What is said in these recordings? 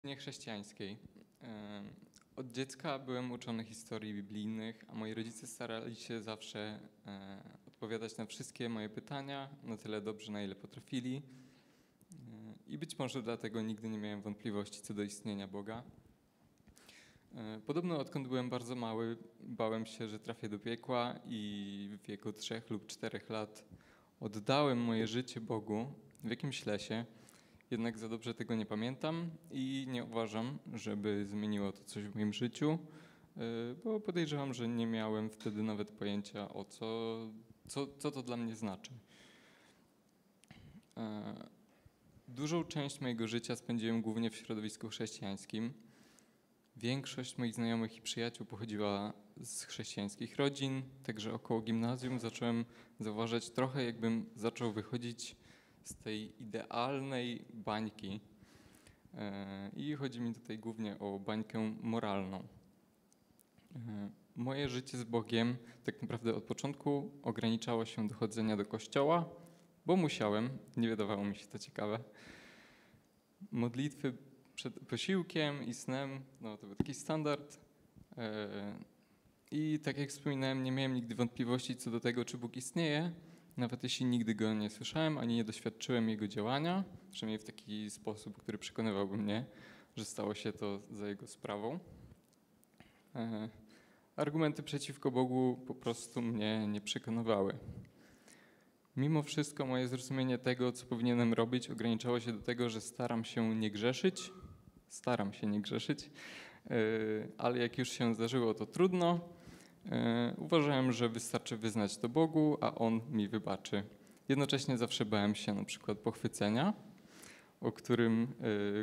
Chrześcijańskiej. Od dziecka byłem uczony historii biblijnych, a moi rodzice starali się zawsze odpowiadać na wszystkie moje pytania na tyle dobrze, na ile potrafili. I być może dlatego nigdy nie miałem wątpliwości co do istnienia Boga. Podobno odkąd byłem bardzo mały, bałem się, że trafię do piekła i w wieku 3 lub 4 lat oddałem moje życie Bogu w jakimś lesie. Jednak za dobrze tego nie pamiętam i nie uważam, żeby zmieniło to coś w moim życiu, bo podejrzewam, że nie miałem wtedy nawet pojęcia o co to dla mnie znaczy. Dużą część mojego życia spędziłem głównie w środowisku chrześcijańskim. Większość moich znajomych i przyjaciół pochodziła z chrześcijańskich rodzin, także około gimnazjum zacząłem zauważać trochę, jakbym zaczął wychodzić z tej idealnej bańki. I chodzi mi tutaj głównie o bańkę moralną. Moje życie z Bogiem tak naprawdę od początku ograniczało się do chodzenia do kościoła, bo musiałem, nie wydawało mi się to ciekawe. Modlitwy przed posiłkiem i snem, no to był taki standard. I tak jak wspominałem, nie miałem nigdy wątpliwości co do tego, czy Bóg istnieje, nawet jeśli nigdy Go nie słyszałem, ani nie doświadczyłem Jego działania, przynajmniej w taki sposób, który przekonywałby mnie, że stało się to za Jego sprawą. Argumenty przeciwko Bogu po prostu mnie nie przekonywały. Mimo wszystko moje zrozumienie tego, co powinienem robić, ograniczało się do tego, że staram się nie grzeszyć, ale jak już się zdarzyło, to trudno. Uważałem, że wystarczy wyznać to Bogu, a On mi wybaczy. Jednocześnie zawsze bałem się na przykład pochwycenia,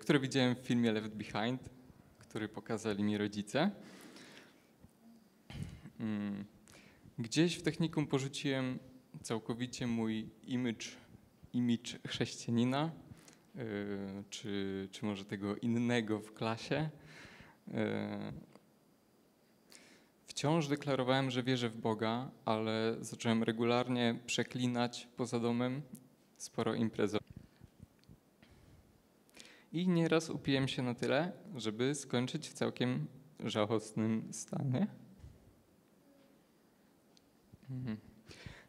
które widziałem w filmie Left Behind, który pokazali mi rodzice. Gdzieś w technikum porzuciłem całkowicie mój image chrześcijanina, czy może tego innego w klasie. Wciąż deklarowałem, że wierzę w Boga, ale zacząłem regularnie przeklinać poza domem, sporo imprezować. I nieraz upiłem się na tyle, żeby skończyć w całkiem żałosnym stanie.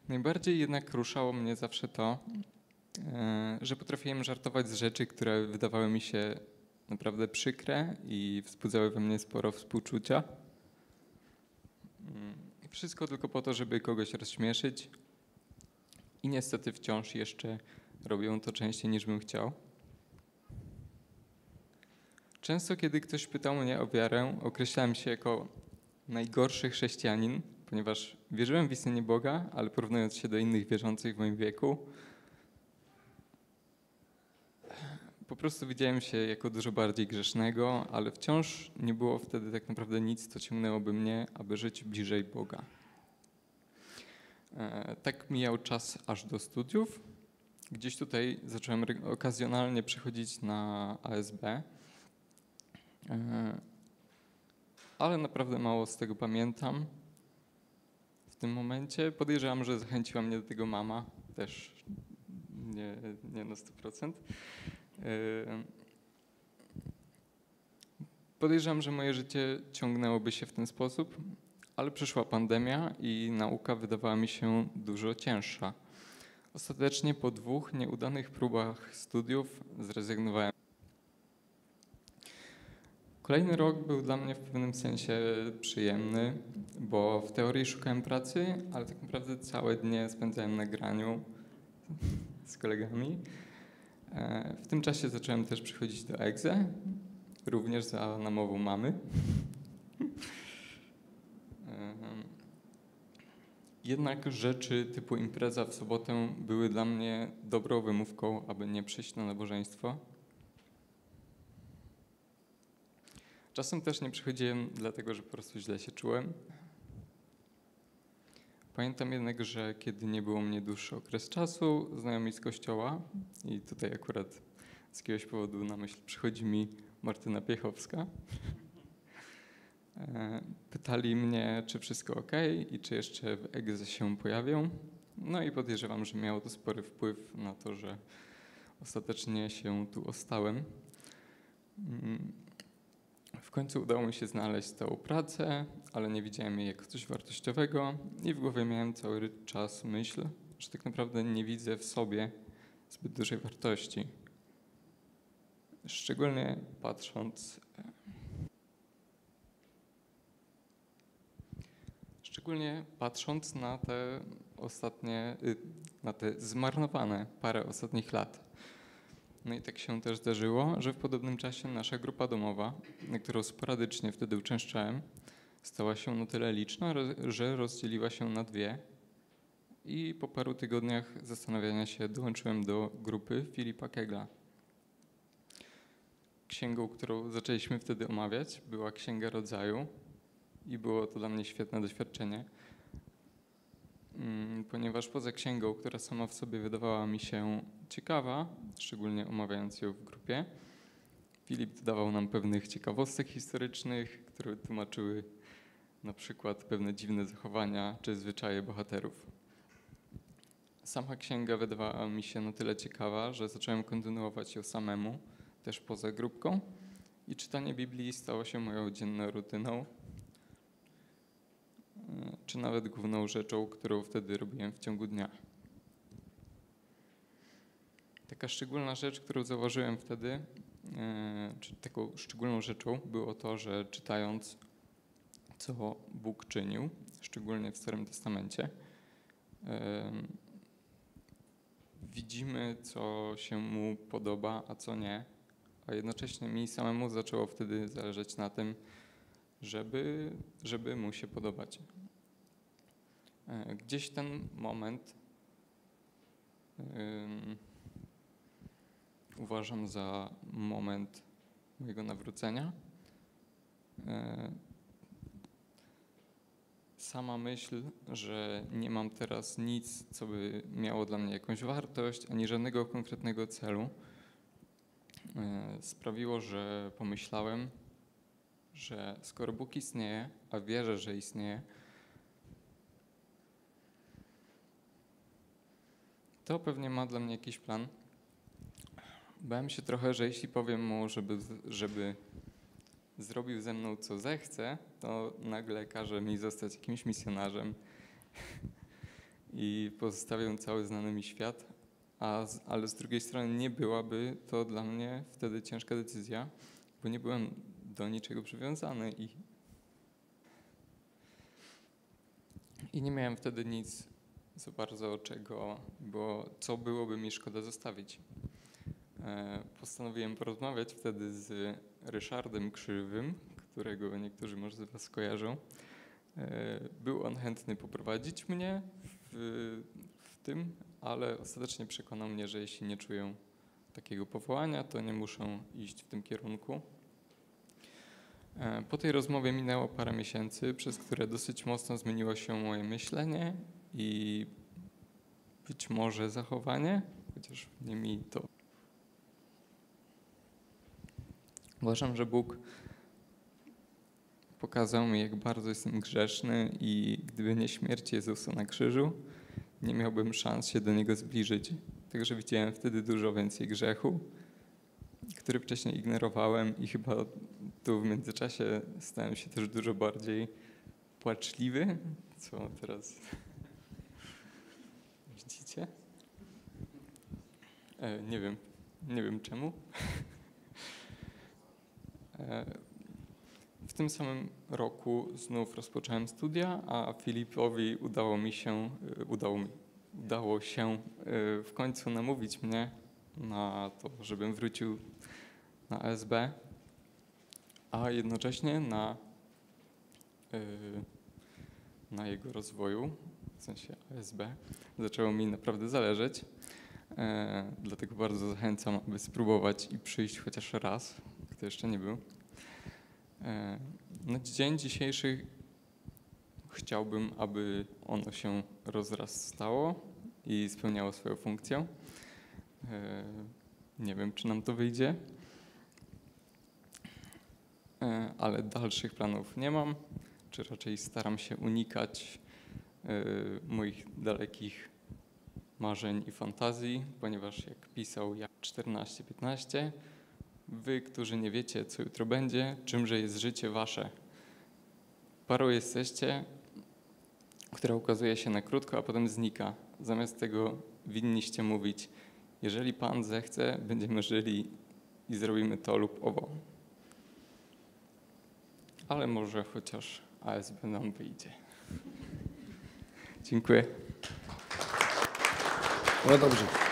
Najbardziej jednak ruszało mnie zawsze to, że potrafiłem żartować z rzeczy, które wydawały mi się naprawdę przykre i wzbudzały we mnie sporo współczucia. Wszystko tylko po to, żeby kogoś rozśmieszyć i niestety wciąż jeszcze robią to częściej niż bym chciał. Często, kiedy ktoś pytał mnie o wiarę, określałem się jako najgorszy chrześcijanin, ponieważ wierzyłem w istnienie Boga, ale porównując się do innych wierzących w moim wieku, po prostu widziałem się jako dużo bardziej grzesznego, ale wciąż nie było wtedy tak naprawdę nic, co ciągnęłoby mnie, aby żyć bliżej Boga. Tak mijał czas aż do studiów. Gdzieś tutaj zacząłem okazjonalnie przychodzić na ASB, ale naprawdę mało z tego pamiętam. W tym momencie podejrzewam, że zachęciła mnie do tego mama, też nie na 100%. Podejrzewam, że moje życie ciągnęłoby się w ten sposób, ale przyszła pandemia i nauka wydawała mi się dużo cięższa. Ostatecznie po 2 nieudanych próbach studiów zrezygnowałem. Kolejny rok był dla mnie w pewnym sensie przyjemny, bo w teorii szukałem pracy, ale tak naprawdę całe dnie spędzałem na graniu z kolegami. W tym czasie zacząłem też przychodzić do EGZE, również za namową mamy. Jednak rzeczy typu impreza w sobotę były dla mnie dobrą wymówką, aby nie przyjść na nabożeństwo. Czasem też nie przychodziłem dlatego, że po prostu źle się czułem. Pamiętam jednak, że kiedy nie było mnie dłuższy okres czasu, znajomi z kościoła, i tutaj akurat z jakiegoś powodu na myśl przychodzi mi Martyna Piechowska, pytali mnie, czy wszystko ok i czy jeszcze w EGZE się pojawią. No i podejrzewam, że miało to spory wpływ na to, że ostatecznie się tu ostałem. W końcu udało mi się znaleźć stałą pracę, ale nie widziałem jej jako coś wartościowego i w głowie miałem cały czas myśl, że tak naprawdę nie widzę w sobie zbyt dużej wartości. Szczególnie patrząc na te zmarnowane parę ostatnich lat. No i tak się też zdarzyło, że w podobnym czasie nasza grupa domowa, na którą sporadycznie wtedy uczęszczałem, stała się na tyle liczna, że rozdzieliła się na dwie i po paru tygodniach zastanawiania się dołączyłem do grupy Filipa Kegla. Księgą, którą zaczęliśmy wtedy omawiać, była Księga Rodzaju i było to dla mnie świetne doświadczenie, ponieważ poza księgą, która sama w sobie wydawała mi się ciekawa, szczególnie omawiając ją w grupie, Filip dodawał nam pewnych ciekawostek historycznych, które tłumaczyły na przykład pewne dziwne zachowania czy zwyczaje bohaterów. Sama księga wydawała mi się na tyle ciekawa, że zacząłem kontynuować ją samemu, też poza grupką, i czytanie Biblii stało się moją dzienną rutyną, czy nawet główną rzeczą, którą wtedy robiłem w ciągu dnia. Taka szczególna rzecz, którą zauważyłem wtedy, czy taką szczególną rzeczą było to, że czytając, co Bóg czynił, szczególnie w Starym Testamencie, widzimy, co się Mu podoba, a co nie, a jednocześnie mi samemu zaczęło wtedy zależeć na tym, żeby Mu się podobać. Gdzieś ten moment uważam za moment mojego nawrócenia. Sama myśl, że nie mam teraz nic, co by miało dla mnie jakąś wartość, ani żadnego konkretnego celu, sprawiło, że pomyślałem, że skoro Bóg istnieje, a wierzę, że istnieje, to pewnie ma dla mnie jakiś plan. Bałem się trochę, że jeśli powiem Mu, żeby zrobił ze mną co zechce, to nagle każe mi zostać jakimś misjonarzem i pozostawię cały znany mi świat, ale z drugiej strony nie byłaby to dla mnie wtedy ciężka decyzja, bo nie byłem do niczego przywiązany i nie miałem wtedy nic za bardzo co byłoby mi szkoda zostawić. Postanowiłem porozmawiać wtedy z Ryszardem Krzywym, którego niektórzy może z Was kojarzą. Był on chętny poprowadzić mnie w tym, ale ostatecznie przekonał mnie, że jeśli nie czuję takiego powołania, to nie muszę iść w tym kierunku. Po tej rozmowie minęło parę miesięcy, przez które dosyć mocno zmieniło się moje myślenie i być może zachowanie, chociaż nie mi to. Uważam, że Bóg pokazał mi, jak bardzo jestem grzeszny i gdyby nie śmierć Jezusa na krzyżu, nie miałbym szans się do Niego zbliżyć. Także widziałem wtedy dużo więcej grzechu, który wcześniej ignorowałem i chyba tu w międzyczasie stałem się też dużo bardziej płaczliwy, co teraz widzicie? Nie wiem czemu. W tym samym roku znów rozpocząłem studia, a Filipowi udało się w końcu namówić mnie na to, żebym wrócił na ASB, a jednocześnie na jego rozwoju, w sensie ASB, zaczęło mi naprawdę zależeć. Dlatego bardzo zachęcam, aby spróbować i przyjść chociaż raz, kto jeszcze nie był. Na dzień dzisiejszy chciałbym, aby ono się rozrastało i spełniało swoją funkcję. Nie wiem, czy nam to wyjdzie, ale dalszych planów nie mam, czy raczej staram się unikać moich dalekich marzeń i fantazji, ponieważ jak pisał jak 14-15, Wy, którzy nie wiecie, co jutro będzie, czymże jest życie wasze. Parą jesteście, która ukazuje się na krótko, a potem znika. Zamiast tego winniście mówić: jeżeli Pan zechce, będziemy żyli i zrobimy to lub owo. Ale może chociaż ASB nam wyjdzie. Dziękuję. No dobrze.